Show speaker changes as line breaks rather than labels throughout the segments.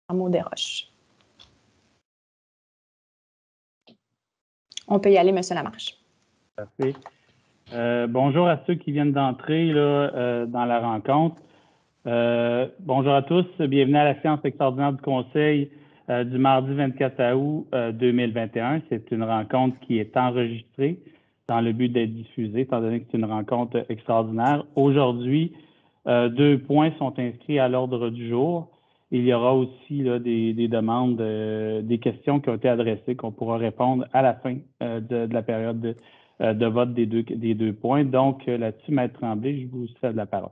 Desroches. On peut y aller, M. Lamarche.
Parfait. Bonjour à ceux qui viennent d'entrer dans la rencontre. Bonjour à tous. Bienvenue à la séance extraordinaire du Conseil du mardi 24 août 2021. C'est une rencontre qui est enregistrée dans le but d'être diffusée, étant donné que c'est une rencontre extraordinaire. Aujourd'hui, 2 points sont inscrits à l'ordre du jour. Il y aura aussi des demandes, des questions qui ont été adressées qu'on pourra répondre à la fin de la période de vote des deux points. Donc, là-dessus, Maître Tremblay, je vous cède la parole.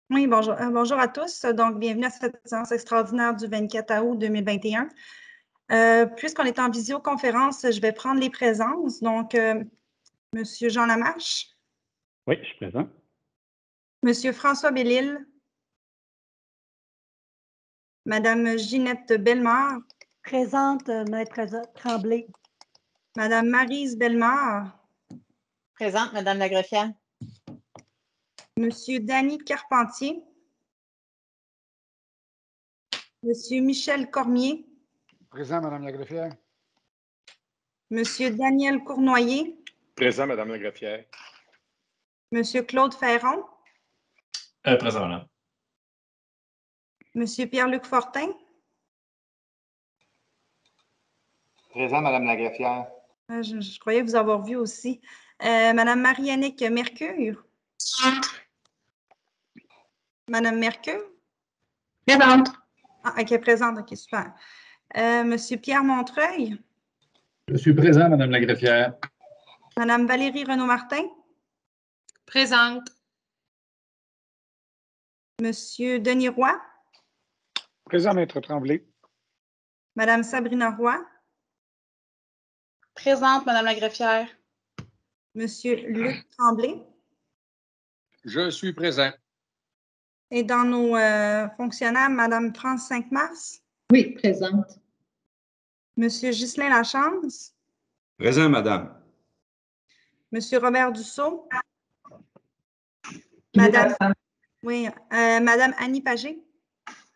Oui, bonjour. Bonjour à tous. Donc, bienvenue à cette séance extraordinaire du 24 août 2021. Puisqu'on est en visioconférence, je vais prendre les présences. Donc, Monsieur Jean Lamarche.
Oui, je suis présent.
Monsieur François Bellil. Madame Ginette Bellemare.
Présente, Maître Tremblay.
Madame Maryse Bellemare.
Présente, Madame la greffière.
Monsieur Danny Carpentier. Monsieur Michel Cormier.
Présent, Madame la greffière.
Monsieur Daniel Cournoyer.
Présent, Madame la greffière.
Monsieur Claude Ferron.
Présent, Madame.
Monsieur Pierre-Luc Fortin.
Présent, Madame la greffière.
Je croyais vous avoir vu aussi. Madame Marie-Annick Mercure. Madame Mercure.
Présente.
Ah, OK, présente. OK, super. Monsieur Pierre Montreuil.
Je suis présent, Madame la greffière.
Madame Valérie Renaud-Martin.
Présente.
Monsieur Denis Roy.
Présent, Maître Tremblay.
Madame Sabrina Roy.
Présente, Madame la greffière.
Monsieur Luc Tremblay.
Je suis présent.
Et dans nos fonctionnaires, Madame France 5 Mars.
Oui, présente.
Monsieur Ghislain Lachance.
Présent, Madame.
Monsieur Robert Dussault. Madame, oui, Madame Annie Pagé.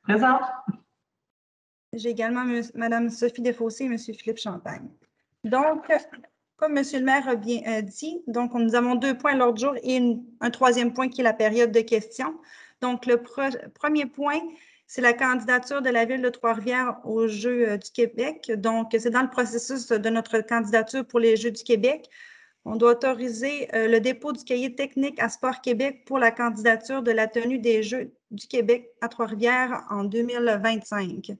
Présente.
J'ai également Madame Sophie Desfossés et Monsieur Philippe Champagne. Donc, comme Monsieur le maire a bien dit, donc nous avons 2 points à l'ordre du jour et un 3e point qui est la période de questions. Donc, le premier point, c'est la candidature de la Ville de Trois-Rivières aux Jeux du Québec. Donc, c'est dans le processus de notre candidature pour les Jeux du Québec. On doit autoriser le dépôt du cahier technique à Sport Québec pour la candidature de la tenue des Jeux du Québec à Trois-Rivières en 2025.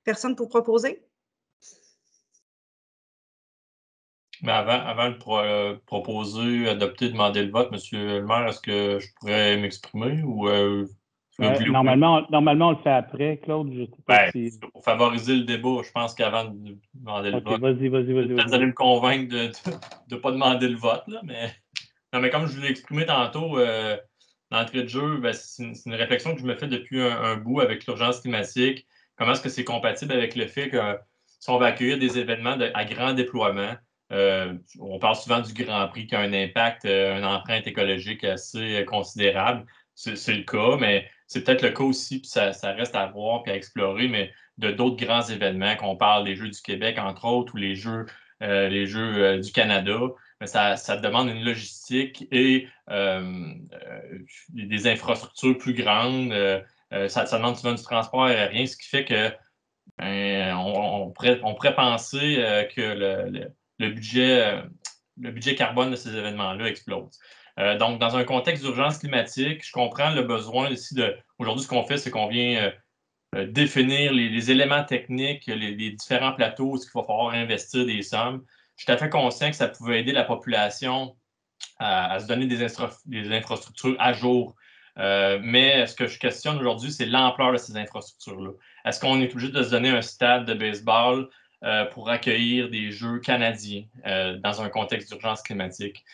Personne pour proposer?
Mais avant de proposer, adopter, demander le vote, Monsieur le maire, est-ce que je pourrais m'exprimer ou
normalement, on le fait après, Claude. Je sais pas si...
Pour favoriser le débat, je pense qu'avant de demander le vote,
vas-y.
vous allez me convaincre de ne pas demander le vote, là, mais... Non, mais comme je vous l'ai exprimé tantôt, d'entrée de jeu, c'est une réflexion que je me fais depuis un bout avec l'urgence climatique. Comment est-ce que c'est compatible avec le fait que si on va accueillir des événements à grand déploiement, on parle souvent du Grand Prix qui a un impact, une empreinte écologique assez considérable. C'est le cas, mais c'est peut-être le cas aussi, puis ça reste à voir et à explorer, mais de d'autres grands événements, qu'on parle des Jeux du Québec, entre autres, ou les Jeux du Canada. Ça demande une logistique et des infrastructures plus grandes. Ça demande souvent du transport aérien, ce qui fait que on pourrait penser que le budget carbone de ces événements-là explose. Donc, dans un contexte d'urgence climatique, je comprends le besoin ici aujourd'hui, ce qu'on fait, c'est qu'on vient définir les éléments techniques, les différents plateaux, où il va falloir investir des sommes. Je suis tout à fait conscient que ça pouvait aider la population à se donner des infrastructures à jour. Mais ce que je questionne aujourd'hui, c'est l'ampleur de ces infrastructures-là. Est-ce qu'on est obligé de se donner un stade de baseball pour accueillir des Jeux canadiens dans un contexte d'urgence climatique?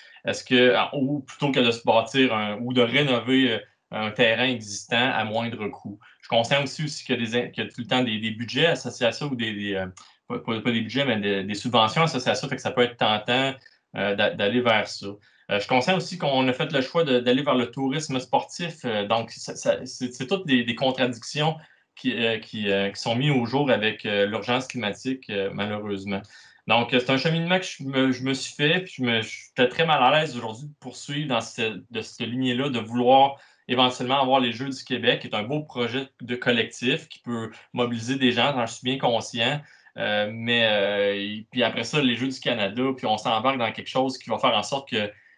Ou plutôt que de se bâtir ou de rénover un terrain existant à moindre coût? Je suis conscient aussi qu'il y a tout le temps des budgets associés à ça ou pas des budgets, mais des subventions associées à ça, fait que ça peut être tentant d'aller vers ça. Je suis conscient aussi qu'on a fait le choix d'aller vers le tourisme sportif. Donc, c'est toutes des contradictions qui sont mis au jour avec l'urgence climatique, malheureusement. Donc, c'est un cheminement que je me suis fait, puis j'étais très mal à l'aise aujourd'hui de poursuivre dans cette lignée-là, de vouloir éventuellement avoir les Jeux du Québec, qui est un beau projet de collectif qui peut mobiliser des gens, j'en suis bien conscient. Puis après ça, les Jeux du Canada, puis on s'embarque dans quelque chose qui va faire en sorte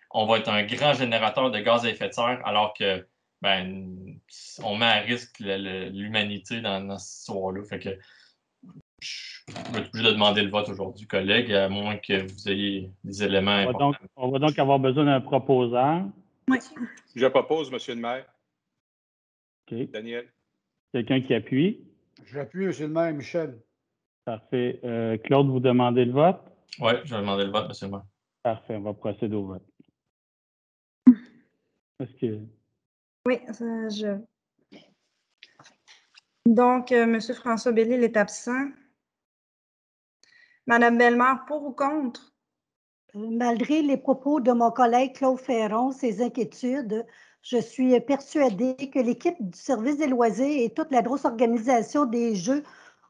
qu'on va être un grand générateur de gaz à effet de serre, alors que on met à risque l'humanité dans cette histoire-là. Fait que je vais être obligé de demander le vote aujourd'hui, collègues, à moins que vous ayez des éléments importants.
On va donc avoir besoin d'un proposant.
Oui.
Je propose, Monsieur le maire.
OK.
Daniel.
Quelqu'un qui appuie?
J'appuie, Monsieur le maire. Michel.
Parfait. Claude, vous demandez le vote?
Oui, je vais demander le vote, monsieur le maire.
Parfait, on va procéder au vote. Est-ce que...
Oui, Donc, M. François Bellil est absent. Madame Bellemare, pour ou contre?
Malgré les propos de mon collègue Claude Ferron, ses inquiétudes, je suis persuadée que l'équipe du service des loisirs et toute la grosse organisation des Jeux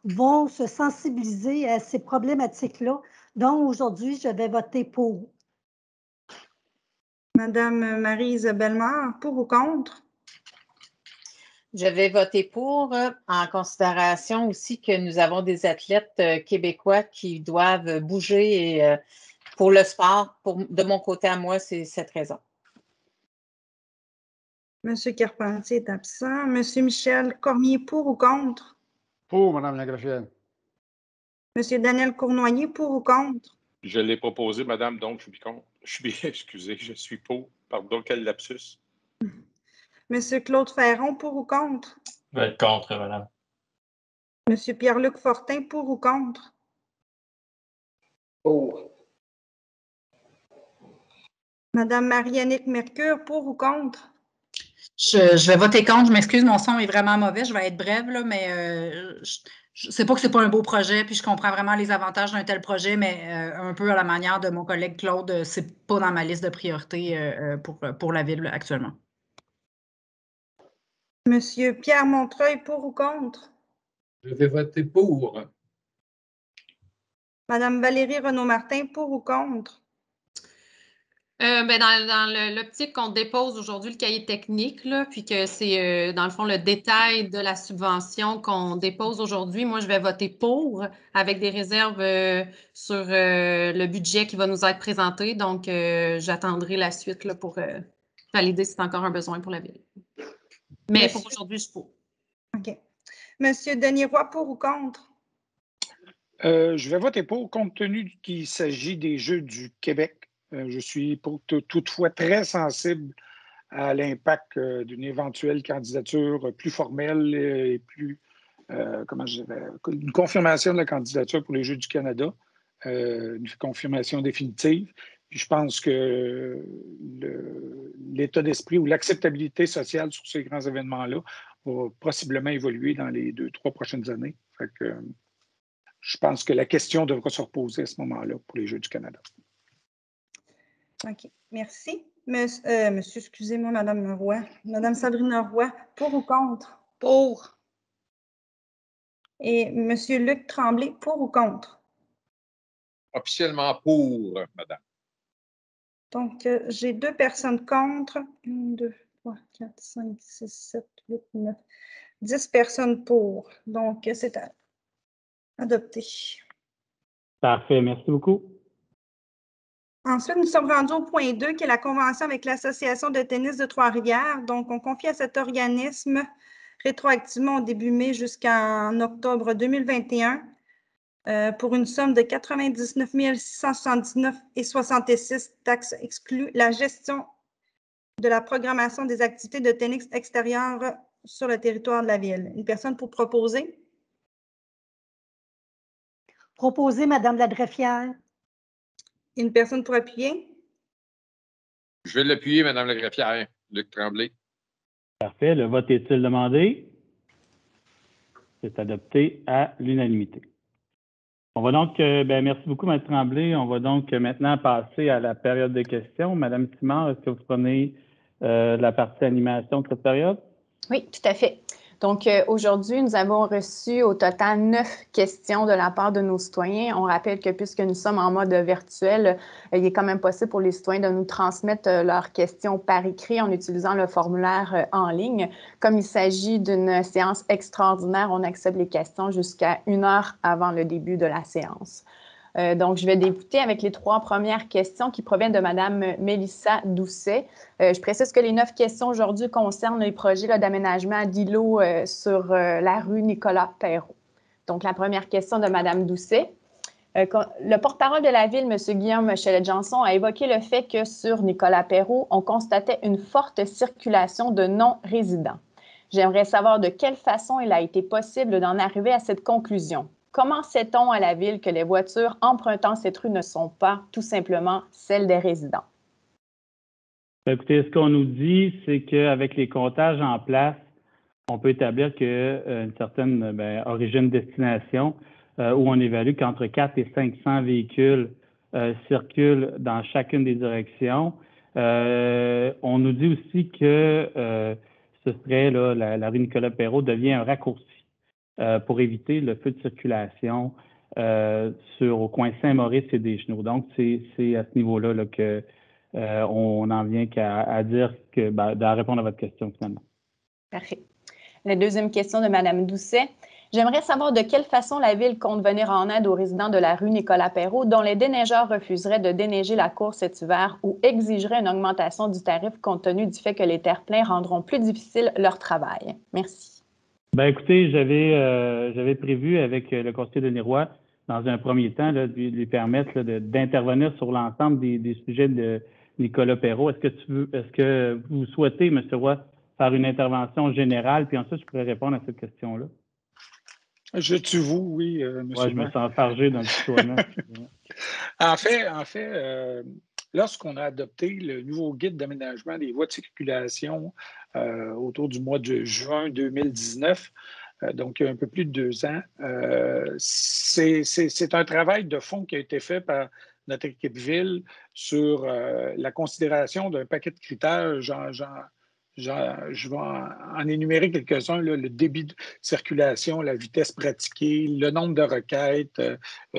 vont se sensibiliser à ces problématiques-là. Donc, aujourd'hui, je vais voter pour.
Madame Maryse Bellemare, pour ou contre?
Je vais voter pour, en considération aussi que nous avons des athlètes québécois qui doivent bouger et, pour le sport. De mon côté à moi, c'est cette raison.
Monsieur Carpentier est absent. Monsieur Michel Cormier, pour ou contre?
Pour, Madame la greffière.
Monsieur Daniel Cournoyer, pour ou contre?
Je l'ai proposé, madame, donc je suis contre. Excusez, je suis pour. Pardon, quel lapsus.
Monsieur Claude Ferron, pour ou contre?
Je vais être contre, madame.
Monsieur Pierre-Luc Fortin, pour ou contre?
Pour.
Madame Marie-Annick Mercure, pour ou contre?
Je vais voter contre. Je m'excuse, mon son est vraiment mauvais. Je vais être brève, là, mais je sais pas que c'est pas un beau projet, puis je comprends vraiment les avantages d'un tel projet, mais un peu à la manière de mon collègue Claude, c'est pas dans ma liste de priorités pour la ville actuellement.
Monsieur Pierre Montreuil, pour ou contre?
Je vais voter pour.
Madame Valérie Renaud-Martin, pour ou contre?
Dans l'optique qu'on dépose aujourd'hui le cahier technique, là, puis que c'est dans le fond le détail de la subvention qu'on dépose aujourd'hui, moi je vais voter pour avec des réserves sur le budget qui va nous être présenté. Donc, j'attendrai la suite là, pour valider si c'est encore un besoin pour la ville. Mais pour aujourd'hui, je suis pour.
OK. Monsieur Denis Roy, pour ou contre?
Je vais voter pour, compte tenu qu'il s'agit des Jeux du Québec. Je suis toutefois très sensible à l'impact d'une éventuelle candidature plus formelle et plus, une confirmation de la candidature pour les Jeux du Canada, une confirmation définitive. Puis je pense que l'état d'esprit ou l'acceptabilité sociale sur ces grands événements-là va possiblement évoluer dans les 2-3 prochaines années. Fait que, je pense que la question devra se reposer à ce moment-là pour les Jeux du Canada.
OK. Merci. Monsieur, excusez-moi, Madame Roy. Madame Sabrina Roy, pour ou contre?
Pour.
Et Monsieur Luc Tremblay, pour ou contre?
Officiellement pour, madame.
Donc, j'ai 2 personnes contre. 1, 2, 3, 4, 5, 6, 7, 8, 9, 10 personnes pour. Donc, c'est adopté.
Parfait, merci beaucoup.
Ensuite, nous sommes rendus au point 2, qui est la convention avec l'Association de tennis de Trois-Rivières. Donc, on confie à cet organisme rétroactivement au début mai jusqu'en octobre 2021 pour une somme de 99 679,66 taxes exclues la gestion de la programmation des activités de tennis extérieures sur le territoire de la ville. Une personne pour proposer?
Proposer, Madame la greffière.
Une personne pour appuyer?
Je vais l'appuyer, madame la greffière. Luc Tremblay.
Parfait. Le vote est-il demandé? C'est adopté à l'unanimité. On va donc, merci beaucoup, Mme Tremblay. On va donc maintenant passer à la période de questions. Madame Simard, est-ce que vous prenez la partie animation de cette période?
Oui, tout à fait. Donc, aujourd'hui, nous avons reçu au total 9 questions de la part de nos citoyens. On rappelle que puisque nous sommes en mode virtuel, il est quand même possible pour les citoyens de nous transmettre leurs questions par écrit en utilisant le formulaire en ligne. Comme il s'agit d'une séance extraordinaire, on accepte les questions jusqu'à 1 heure avant le début de la séance. Donc, je vais débuter avec les 3 premières questions qui proviennent de Mme Mélissa Doucet. Je précise que les 9 questions aujourd'hui concernent les projets d'aménagement d'îlots sur la rue Nicolas-Perrault. Donc, la première question de Mme Doucet. Le porte-parole de la Ville, M. Guillaume Chelette-Janson, a évoqué le fait que sur Nicolas-Perrault, on constatait une forte circulation de non-résidents. J'aimerais savoir de quelle façon il a été possible d'en arriver à cette conclusion. Comment sait-on à la Ville que les voitures empruntant cette rue ne sont pas tout simplement celles des résidents?
Écoutez, ce qu'on nous dit, c'est qu'avec les comptages en place, on peut établir qu'une certaine origine-destination, où on évalue qu'entre 400 et 500 véhicules circulent dans chacune des directions. On nous dit aussi que ce serait là, la rue Nicolas-Perrault devient un raccourci pour éviter le feu de circulation au coin Saint-Maurice et des Chenaux. Donc, c'est à ce niveau-là là, que on en vient à dire à répondre à votre question finalement.
Parfait. La deuxième question de Mme Doucet. J'aimerais savoir de quelle façon la Ville compte venir en aide aux résidents de la rue Nicolas-Perrault dont les déneigeurs refuseraient de déneiger la cour cet hiver ou exigeraient une augmentation du tarif compte tenu du fait que les terre-pleins rendront plus difficile leur travail. Merci.
Ben écoutez, j'avais prévu avec le conseiller de Niroy, dans un premier temps, là, de lui permettre d'intervenir sur l'ensemble des sujets de Nicolas-Perrault. Est-ce que vous souhaitez, M. Roy, faire une intervention générale, puis ensuite je pourrais répondre à cette question-là?
Je tue vous, oui, M.
Oui, je me sens chargé d'un tutoiement.
En fait, lorsqu'on a adopté le nouveau guide d'aménagement des voies de circulation autour du mois de juin 2019, donc il y a un peu plus de 2 ans, c'est un travail de fond qui a été fait par notre équipe Ville sur la considération d'un paquet de critères. Je vais en énumérer quelques-uns, le débit de circulation, la vitesse pratiquée, le nombre de requêtes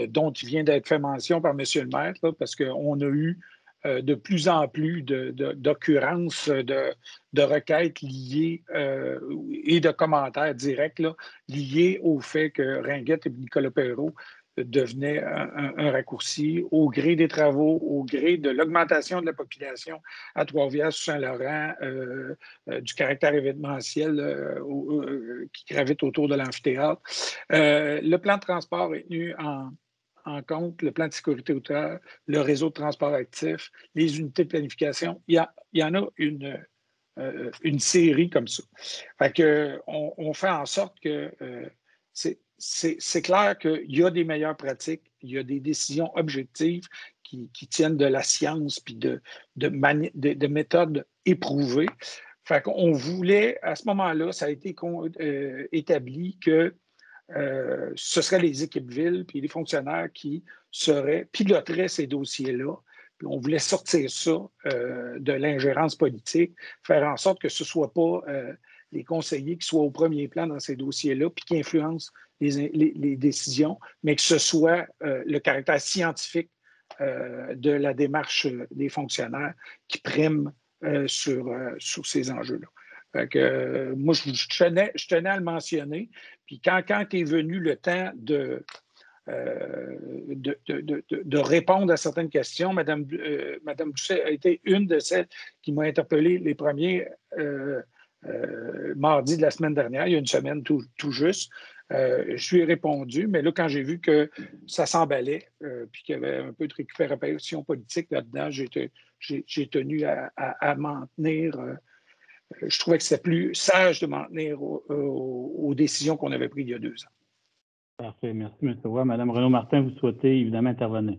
dont il vient d'être fait mention par M. le maire, là, parce qu'on a eu de plus en plus d'occurrences de requêtes liées et de commentaires directs là, liés au fait que Ringuette et Nicolas-Perrault devenait un raccourci au gré des travaux, au gré de l'augmentation de la population à Trois-Rivières-sur-Saint-Laurent, du caractère événementiel qui gravite autour de l'amphithéâtre. Le plan de transport est tenu en compte, le plan de sécurité routière, le réseau de transport actif, les unités de planification. Il y en a une série comme ça. Fait que, on fait en sorte que c'est clair qu'il y a des meilleures pratiques, il y a des décisions objectives qui tiennent de la science puis de méthodes éprouvées. Fait qu'on voulait, à ce moment-là, ça a été établi que ce seraient les équipes Ville puis les fonctionnaires qui piloteraient ces dossiers-là. Puis on voulait sortir ça de l'ingérence politique, faire en sorte que ce ne soit pas les conseillers qui soient au premier plan dans ces dossiers-là puis qui influencent les décisions, mais que ce soit le caractère scientifique de la démarche des fonctionnaires qui prime sur ces enjeux-là. Fait que, moi, je tenais à le mentionner. Puis quand est venu le temps de répondre à certaines questions, Mme Doucet a été une de celles qui m'a interpellé les premiers mardis de la semaine dernière, il y a une semaine tout juste. Je lui ai répondu, mais là, quand j'ai vu que ça s'emballait, puis qu'il y avait un peu de récupération politique là-dedans, j'ai tenu à m'en tenir. Je trouvais que c'était plus sage de m'en tenir aux décisions qu'on avait prises il y a 2 ans.
Parfait. Merci, M. Roy. Mme Renaud-Martin, vous souhaitez évidemment intervenir.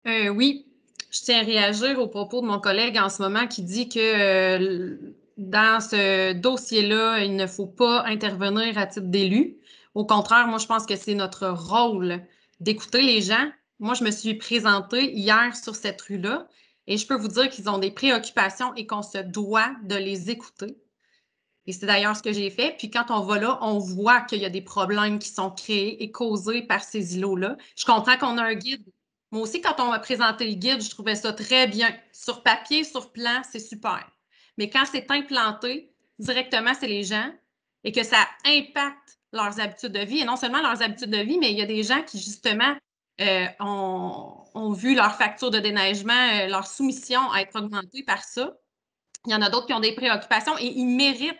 Oui, je tiens à réagir au propos de mon collègue en ce moment qui dit que dans ce dossier-là, il ne faut pas intervenir à titre d'élu. Au contraire, moi, je pense que c'est notre rôle d'écouter les gens. Moi, je me suis présentée hier sur cette rue-là et je peux vous dire qu'ils ont des préoccupations et qu'on se doit de les écouter. Et c'est d'ailleurs ce que j'ai fait. Puis quand on va là, on voit qu'il y a des problèmes qui sont créés et causés par ces îlots-là. Je comprends qu'on a un guide. Moi aussi, quand on m'a présenté le guide, je trouvais ça très bien. Sur papier, sur plan, c'est super. Mais quand c'est implanté, directement, c'est les gens et que ça impacte leurs habitudes de vie. Et non seulement leurs habitudes de vie, mais il y a des gens qui, justement, ont vu leur facture de déneigement, leur soumission être augmentée par ça. Il y en a d'autres qui ont des préoccupations et ils méritent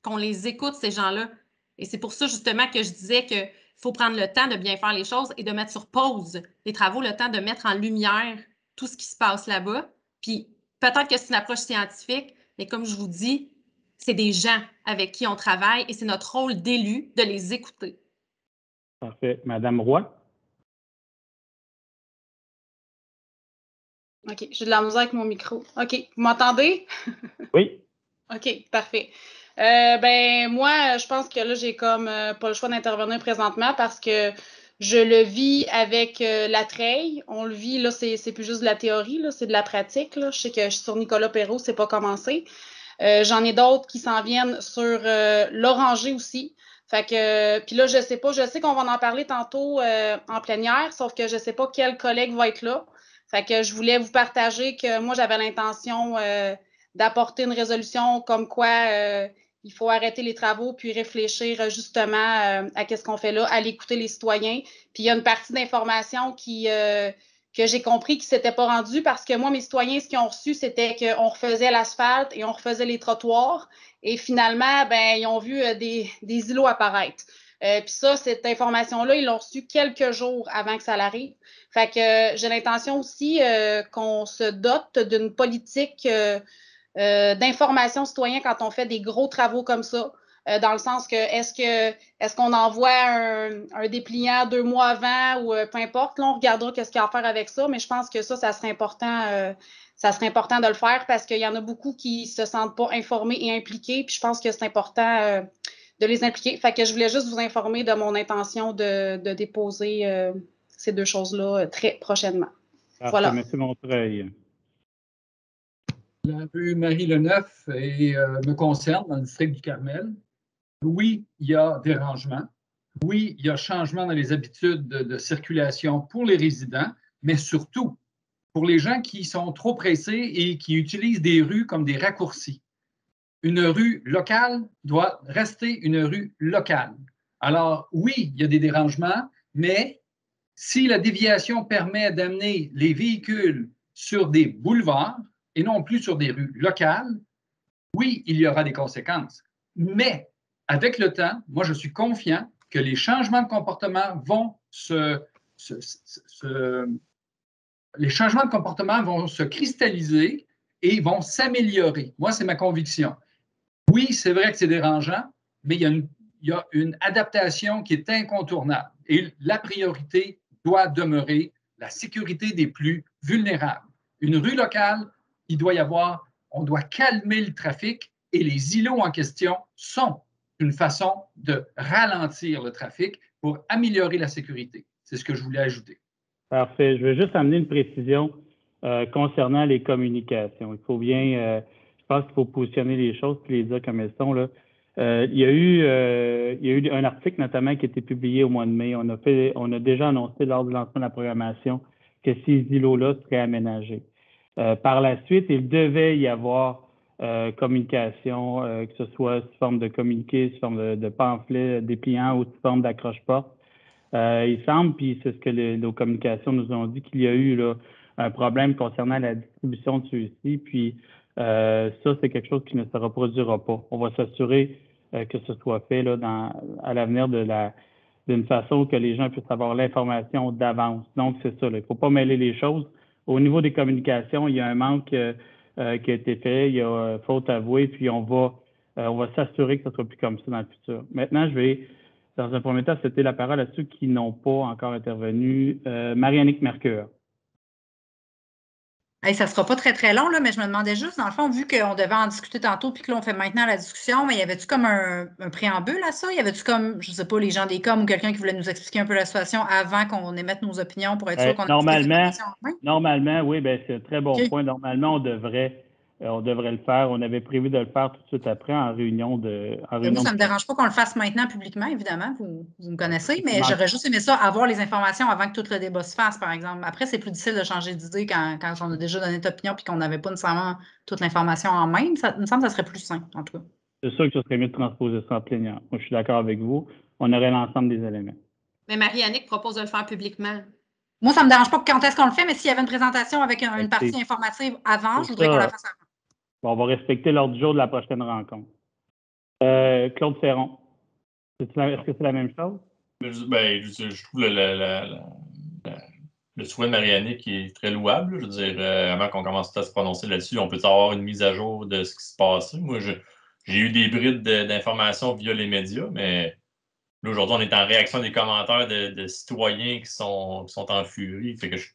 qu'on les écoute, ces gens-là. Et c'est pour ça, justement, que je disais qu'il faut prendre le temps de bien faire les choses et de mettre sur pause les travaux, le temps de mettre en lumière tout ce qui se passe là-bas. Puis peut-être que c'est une approche scientifique, mais comme je vous dis, c'est des gens avec qui on travaille et c'est notre rôle d'élu de les écouter.
Parfait. Madame Roy?
OK, j'ai de la misère avec mon micro. OK, vous m'entendez?
Oui.
OK, parfait. Ben moi, je pense que là, j'ai comme pas le choix d'intervenir présentement parce que je le vis avec la treille. On le vit, là, c'est plus juste de la théorie, là, c'est de la pratique. Là. Je sais que sur Nicolas Perrault, c'est pas commencé. J'en ai d'autres qui s'en viennent sur l'oranger aussi. Fait que, puis là, je sais pas, je sais qu'on va en parler tantôt en plénière, sauf que je sais pas quel collègue va être là. Fait que je voulais vous partager que moi, j'avais l'intention d'apporter une résolution comme quoi il faut arrêter les travaux puis réfléchir justement à qu'est-ce qu'on fait là, à l'écouter les citoyens. Puis il y a une partie d'information que j'ai compris qui ne s'était pas rendue parce que moi, mes citoyens, ce qu'ils ont reçu, c'était qu'on refaisait l'asphalte et on refaisait les trottoirs. Et finalement, ben, ils ont vu des îlots apparaître. Puis ça, cette information-là, ils l'ont reçue quelques jours avant que ça l'arrive. Fait que j'ai l'intention aussi qu'on se dote d'une politique d'information citoyen quand on fait des gros travaux comme ça. Dans le sens que est-ce qu'on envoie un dépliant 2 mois avant ou peu importe, là, on regardera qu'est-ce qu'il y a à faire avec ça, mais je pense que ça serait important de le faire parce qu'il y en a beaucoup qui se sentent pas informés et impliqués, puis je pense que c'est important de les impliquer. Fait que je voulais juste vous informer de mon intention de déposer ces deux choses-là très prochainement.
Parfait,
voilà.
Merci Montreuil.
La rue Marie-Leneuf me concerne dans le district du Carmel. Oui, il y a dérangement. Oui, il y a changement dans les habitudes de circulation pour les résidents, mais surtout pour les gens qui sont trop pressés et qui utilisent des rues comme des raccourcis. Une rue locale doit rester une rue locale. Alors, oui, il y a des dérangements, mais si la déviation permet d'amener les véhicules sur des boulevards et non plus sur des rues locales, oui, il y aura des conséquences. Mais avec le temps, moi, je suis confiant que les changements de comportement vont se cristalliser et vont s'améliorer. Moi, c'est ma conviction. Oui, c'est vrai que c'est dérangeant, mais il y a une adaptation qui est incontournable. Et la priorité doit demeurer la sécurité des plus vulnérables. Une rue locale, on doit calmer le trafic et les îlots en question sont une façon de ralentir le trafic pour améliorer la sécurité. C'est ce que je voulais ajouter.
Parfait. Je veux juste amener une précision concernant les communications. Il faut bien, je pense qu'il faut positionner les choses et les dire comme elles sont, là. Il y a eu un article notamment qui a été publié au mois de mai. On a déjà annoncé lors du lancement de la programmation que ces îlots-là seraient aménagés. Par la suite, il devait y avoir communication, que ce soit sous forme de communiqué, sous forme de pamphlets dépliants ou sous forme d'accroche-porte. Il semble, puis c'est ce que nos communications nous ont dit, qu'il y a eu là, un problème concernant la distribution de ceux-ci, puis ça, c'est quelque chose qui ne se reproduira pas. On va s'assurer que ce soit fait là, à l'avenir d'une façon que les gens puissent avoir l'information d'avance. Donc, c'est ça. Là. Il ne faut pas mêler les choses. Au niveau des communications, il y a un manque qui a été fait, il y a faute avouée, puis on va s'assurer que ce ne sera plus comme ça dans le futur. Maintenant, je vais, dans un premier temps, céder la parole à ceux qui n'ont pas encore intervenu. Marie-Annick Mercure.
Hey, ça ne sera pas très, très long, là, mais je me demandais juste, dans le fond, vu qu'on devait en discuter tantôt puis que l'on fait maintenant la discussion, mais y avait-tu comme un préambule à ça? Y avait-tu comme, je ne sais pas, les gens des coms ou quelqu'un qui voulait nous expliquer un peu la situation avant qu'on émette nos opinions pour être sûr qu'on a
Normalement, oui, ben, c'est un très bon point. Normalement, on devrait on devrait le faire. On avait prévu de le faire tout de suite après en réunion de.
Ça ne me dérange pas qu'on le fasse maintenant publiquement, évidemment, vous me connaissez, mais j'aurais juste aimé ça, avoir les informations avant que tout le débat se fasse, par exemple. Après, c'est plus difficile de changer d'idée quand on a déjà donné notre opinion et qu'on n'avait pas nécessairement toute l'information en main. Il me semble que ça serait plus simple, en tout cas.
C'est sûr que ce serait mieux de transposer ça en plénière. Moi, je suis d'accord avec vous. On aurait l'ensemble des éléments.
Mais Marie-Annick propose de le faire publiquement.
Moi, ça ne me dérange pas quand est-ce qu'on le fait, mais s'il y avait une présentation avec une partie informative avant, je voudrais qu'on la fasse avant.
Bon, on va respecter l'ordre du jour de la prochaine rencontre. Claude Ferron, est-ce que c'est la même chose?
Je trouve le souhait de Marie-Annick qui est très louable. Je veux dire, avant qu'on commence à se prononcer là-dessus, on peut avoir une mise à jour de ce qui se passe. Moi, j'ai eu des brides d'informations via les médias, mais là, aujourd'hui, on est en réaction des commentaires de citoyens qui sont en furie. Fait que je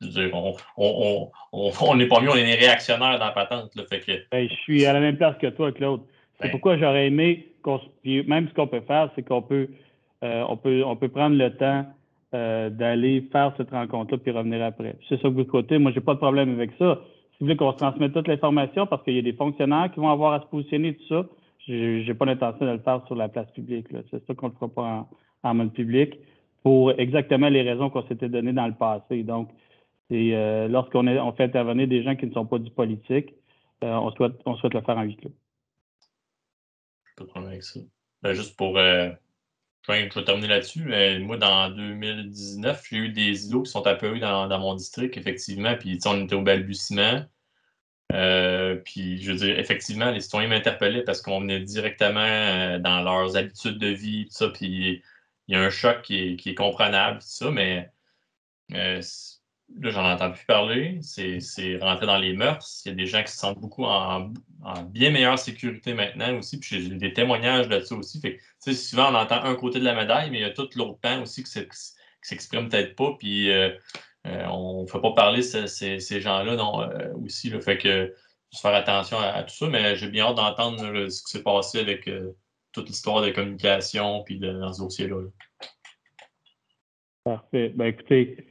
veux dire, on n'est pas mieux, on est des réactionnaires dans la patente. Là, fait que...
je suis à la même place que toi, Claude. C'est pourquoi j'aurais aimé, même ce qu'on peut faire, c'est qu'on peut, on peut prendre le temps d'aller faire cette rencontre-là puis revenir après. C'est ça que vous souhaitez. Moi, j'ai pas de problème avec ça. Si vous voulez qu'on se transmette toute l'information, parce qu'il y a des fonctionnaires qui vont avoir à se positionner, tout ça, j'ai pas l'intention de le faire sur la place publique. C'est ça qu'on ne le fera pas en mode public pour exactement les raisons qu'on s'était données dans le passé. Donc, c'est lorsqu'on fait intervenir des gens qui ne sont pas du politique, on souhaite le faire en huis clos.
Pas de problème avec ça. Juste pour... je vais terminer là-dessus. Moi, dans 2019, j'ai eu des îlots qui sont apparus dans mon district, effectivement. Puis, on était au balbutiement. Puis, je veux dire, effectivement, les citoyens m'interpellaient parce qu'on venait directement dans leurs habitudes de vie, tout ça. Puis, il y a un choc qui est comprenable, tout ça. Mais là, j'en entends plus parler. C'est rentré dans les mœurs. Il y a des gens qui se sentent beaucoup en bien meilleure sécurité maintenant aussi. Puis j'ai des témoignages de ça aussi. Fait que, souvent, on entend un côté de la médaille, mais il y a tout l'autre pan aussi qui s'exprime peut-être pas. Puis on ne fait pas parler ces gens-là aussi. Là, fait que juste faire attention à tout ça. Mais j'ai bien hâte d'entendre ce qui s'est passé avec toute l'histoire de communication puis dans ce dossier-là.
Parfait. Ben écoutez,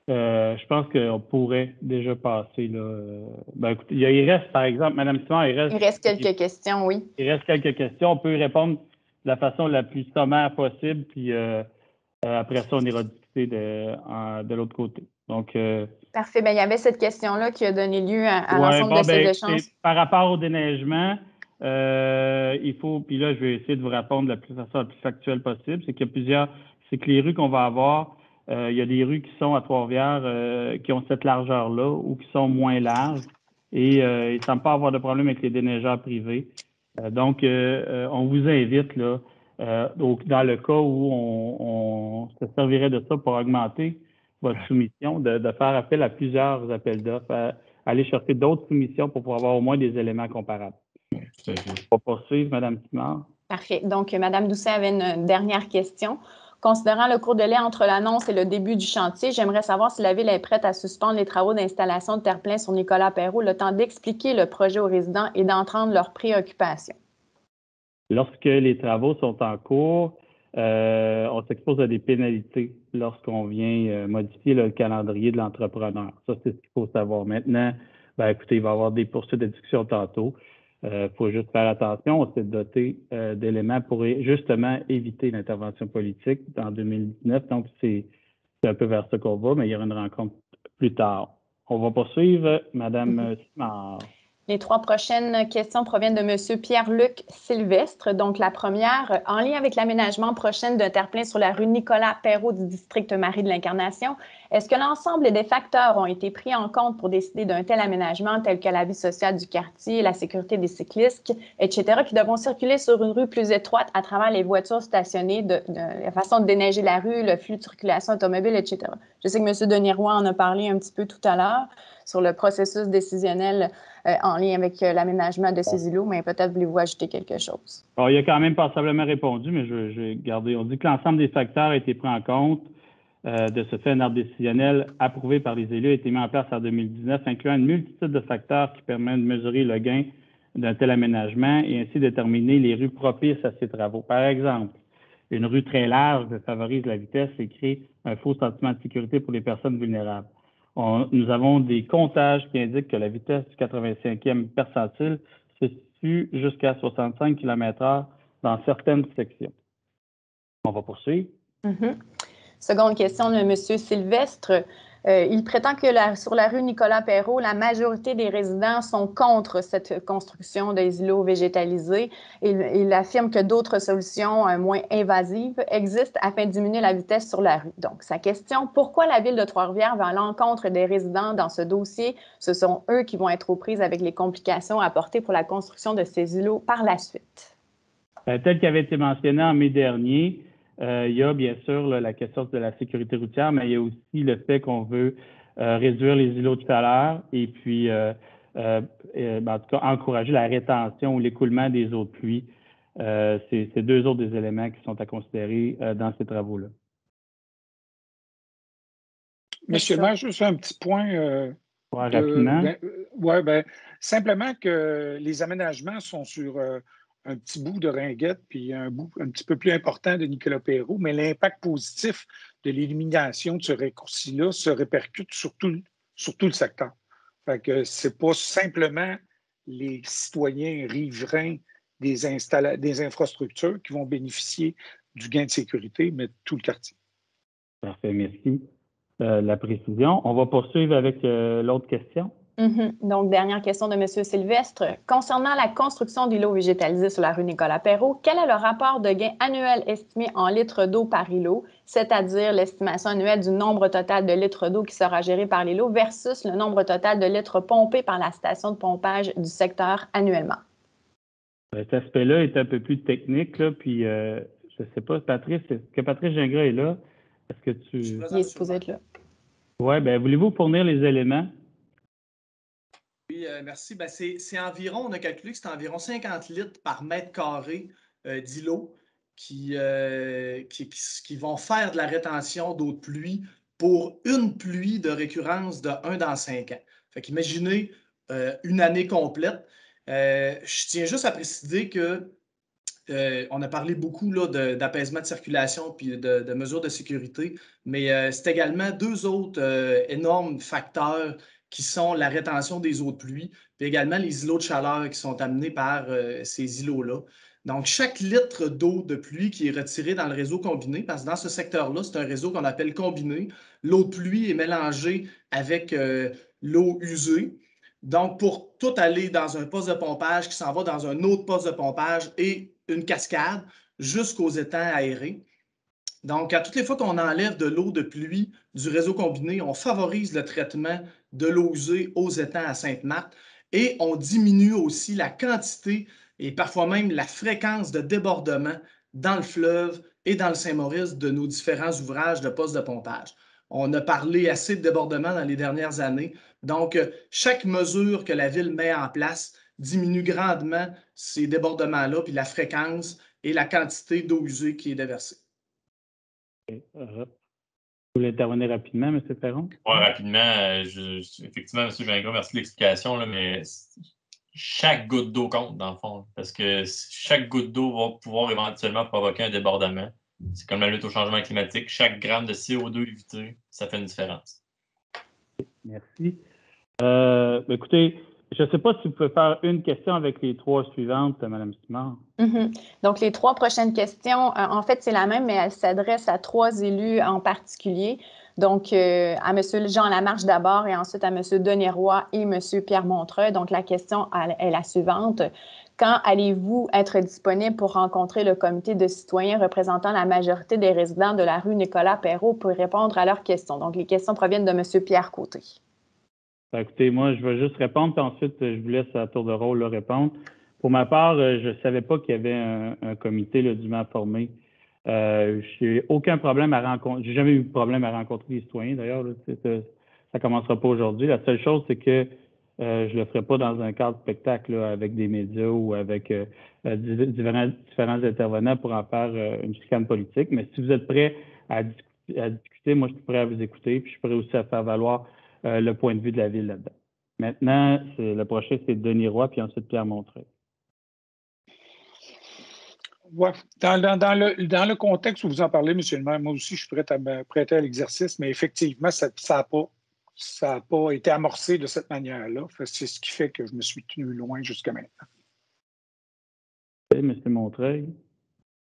je pense qu'on pourrait déjà passer là. Écoutez, il reste, par exemple, Mme Simard, il reste
quelques questions, oui.
Il reste quelques questions. On peut y répondre de la façon la plus sommaire possible, puis après ça, on ira discuter de l'autre côté. Donc,
parfait. Il y avait cette question-là qui a donné lieu à l'ensemble de ces échanges.
Par rapport au déneigement, il faut, puis là, je vais essayer de vous répondre de la façon la plus factuelle possible, c'est que les rues qu'on va avoir, il y a des rues qui sont à Trois-Rivières qui ont cette largeur-là ou qui sont moins larges et il ne semble pas avoir de problème avec les déneigeurs privés. Donc, on vous invite, là, dans le cas où on se servirait de ça pour augmenter votre soumission, de faire appel à plusieurs appels d'offres, aller chercher d'autres soumissions pour pouvoir avoir au moins des éléments comparables.
Tout à fait.
On va poursuivre, Mme Simard.
Parfait. Donc, Mme Doucet avait une dernière question. Considérant le court délai entre l'annonce et le début du chantier, j'aimerais savoir si la Ville est prête à suspendre les travaux d'installation de terre-plein sur Nicolas Perrault, le temps d'expliquer le projet aux résidents et d'entendre leurs préoccupations.
Lorsque les travaux sont en cours, on s'expose à des pénalités lorsqu'on vient modifier le calendrier de l'entrepreneur. Ça, c'est ce qu'il faut savoir. Maintenant, écoutez, il va y avoir des poursuites de discussion tantôt. Il faut juste faire attention. On s'est doté d'éléments pour justement éviter l'intervention politique en 2019. Donc, c'est un peu vers ça qu'on va, mais il y aura une rencontre plus tard. On va poursuivre. Mme Simard.
Les 3 prochaines questions proviennent de M. Pierre-Luc Sylvestre. Donc, la première, en lien avec l'aménagement prochain d'un terre-plein sur la rue Nicolas Perrault du district Marie de l'Incarnation, est-ce que l'ensemble des facteurs ont été pris en compte pour décider d'un tel aménagement, tel que la vie sociale du quartier, la sécurité des cyclistes, etc., qui devront circuler sur une rue plus étroite à travers les voitures stationnées, la façon de déneiger la rue, le flux de circulation automobile, etc. Je sais que M. Denis Roy en a parlé un petit peu tout à l'heure sur le processus décisionnel en lien avec l'aménagement de ces îlots, mais peut-être voulez-vous ajouter quelque chose?
Il a quand même passablement répondu, mais je vais garder. On dit que l'ensemble des facteurs a été pris en compte. De ce fait, un arbre décisionnel approuvé par les élus a été mis en place en 2019, incluant une multitude de facteurs qui permettent de mesurer le gain d'un tel aménagement et ainsi déterminer les rues propices à ces travaux. Par exemple, une rue très large favorise la vitesse et crée un faux sentiment de sécurité pour les personnes vulnérables. nous avons des comptages qui indiquent que la vitesse du 85e percentile se situe jusqu'à 65 km/h dans certaines sections. On va poursuivre.
Seconde question de M. Sylvestre. Il prétend que sur la rue Nicolas-Perrault, la majorité des résidents sont contre cette construction des îlots végétalisés. Il affirme que d'autres solutions moins invasives existent afin de diminuer la vitesse sur la rue. Donc, sa question, pourquoi la Ville de Trois-Rivières va à l'encontre des résidents dans ce dossier? Ce sont eux qui vont être aux prises avec les complications apportées pour la construction de ces îlots par la suite.
Tel qu'avait été mentionné en mai dernier, il y a bien sûr la question de la sécurité routière, mais il y a aussi le fait qu'on veut réduire les îlots de chaleur et puis, en tout cas, encourager la rétention ou l'écoulement des eaux de pluie. C'est deux autres des éléments qui sont à considérer dans ces travaux-là.
Monsieur le maire, juste un petit point.
Rapidement.
Simplement que les aménagements sont sur un petit bout de Ringuette, puis un bout un petit peu plus important de Nicolas-Perrault, mais l'impact positif de l'élimination de ce raccourci-là se répercute sur tout le secteur. Fait que c'est pas simplement les citoyens riverains des infrastructures qui vont bénéficier du gain de sécurité, mais tout le quartier.
Parfait, merci. La précision. On va poursuivre avec l'autre question.
Donc, dernière question de M. Sylvestre. Concernant la construction d'îlots végétalisés sur la rue Nicolas-Perrault, quel est le rapport de gain annuel estimé en litres d'eau par îlot, c'est-à-dire l'estimation annuelle du nombre total de litres d'eau qui sera géré par l'îlot versus le nombre total de litres pompés par la station de pompage du secteur annuellement?
Cet aspect-là est un peu plus technique, là, puis je ne sais pas, Patrice, est-ce que Patrice Gingras est là? Est-ce que tu...
Il est supposé être là.
Oui, bien, voulez-vous fournir les éléments?
Oui, merci. Ben, c'est environ, on a calculé que c'est environ 50 litres par mètre carré d'îlot qui vont faire de la rétention d'eau de pluie pour une pluie de récurrence de 1 dans 5 ans. Fait qu'imaginez une année complète. Je tiens juste à préciser que on a parlé beaucoup d'apaisement de circulation puis de mesures de sécurité, mais c'est également deux autres énormes facteurs qui sont la rétention des eaux de pluie, puis également les îlots de chaleur qui sont amenés par ces îlots-là. Donc, chaque litre d'eau de pluie qui est retiré dans le réseau combiné, parce que dans ce secteur-là, c'est un réseau qu'on appelle combiné, l'eau de pluie est mélangée avec l'eau usée. Donc, pour tout aller dans un poste de pompage qui s'en va dans un autre poste de pompage et une cascade jusqu'aux étangs aérés. Donc, à toutes les fois qu'on enlève de l'eau de pluie du réseau combiné, on favorise le traitement de l'eau usée aux étangs à Sainte-Marthe et on diminue aussi la quantité et parfois même la fréquence de débordement dans le fleuve et dans le Saint-Maurice de nos différents ouvrages de postes de pompage. On a parlé assez de débordement dans les dernières années. Donc, chaque mesure que la Ville met en place diminue grandement ces débordements-là, puis la fréquence et la quantité d'eau usée qui est déversée.
Vous voulez intervenir rapidement, M. Perron?
Oui, rapidement. Effectivement, M. Gingras, merci de l'explication, mais chaque goutte d'eau compte, dans le fond, parce que chaque goutte d'eau va pouvoir éventuellement provoquer un débordement. C'est comme la lutte au changement climatique. Chaque gramme de CO2 évité, ça fait une différence.
Merci. Écoutez, je ne sais pas si vous pouvez faire une question avec les trois suivantes, Mme Simard.
Donc, les trois prochaines questions, en fait, c'est la même, mais elle s'adresse à trois élus en particulier. Donc, à M. Jean Lamarche d'abord et ensuite à M. Denis Roy et M. Pierre Montreuil. Donc, la question est la suivante. Quand allez-vous être disponible pour rencontrer le comité de citoyens représentant la majorité des résidents de la rue Nicolas-Perrault pour répondre à leurs questions? Donc, les questions proviennent de M. Pierre Côté.
Écoutez, moi, je vais juste répondre, puis ensuite, je vous laisse à tour de rôle répondre. Pour ma part, je ne savais pas qu'il y avait un comité dûment formé. Je n'ai aucun problème à rencontrer. J'ai jamais eu de problème à rencontrer les citoyens, d'ailleurs. Ça ne commencera pas aujourd'hui. La seule chose, c'est que je ne le ferai pas dans un cadre spectacle avec des médias ou avec différents intervenants pour en faire une chicane politique. Mais si vous êtes prêts à discuter, moi, je suis prêt à vous écouter, puis je suis prêt aussi à faire valoir le point de vue de la Ville là-dedans. Maintenant, le prochain, c'est Denis Roy, puis ensuite Pierre Montreuil.
Ouais. Dans le contexte où vous en parlez, M. le maire, moi aussi, je suis prêt à me prêter à l'exercice, mais effectivement, ça n'a ça n'a pas été amorcé de cette manière-là. C'est ce qui fait que je me suis tenu loin jusqu'à maintenant.
M. Montreuil.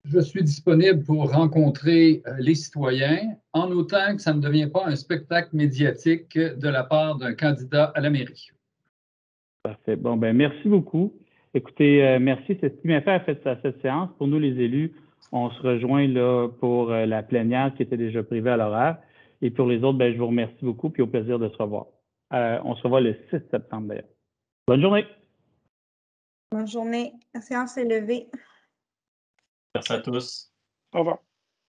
Je suis disponible pour rencontrer les citoyens en autant que ça ne devient pas un spectacle médiatique de la part d'un candidat à la mairie.
Parfait. Bon, ben merci beaucoup. Écoutez, merci. C'est ce qui m'a fait à cette séance. Pour nous, les élus, on se rejoint là pour la plénière qui était déjà privée à l'horaire. Et pour les autres, ben, je vous remercie beaucoup puis au plaisir de se revoir. On se revoit le 6 septembre d'ailleurs. Bonne journée.
Bonne journée. La séance est levée.
Merci à tous.
Au revoir.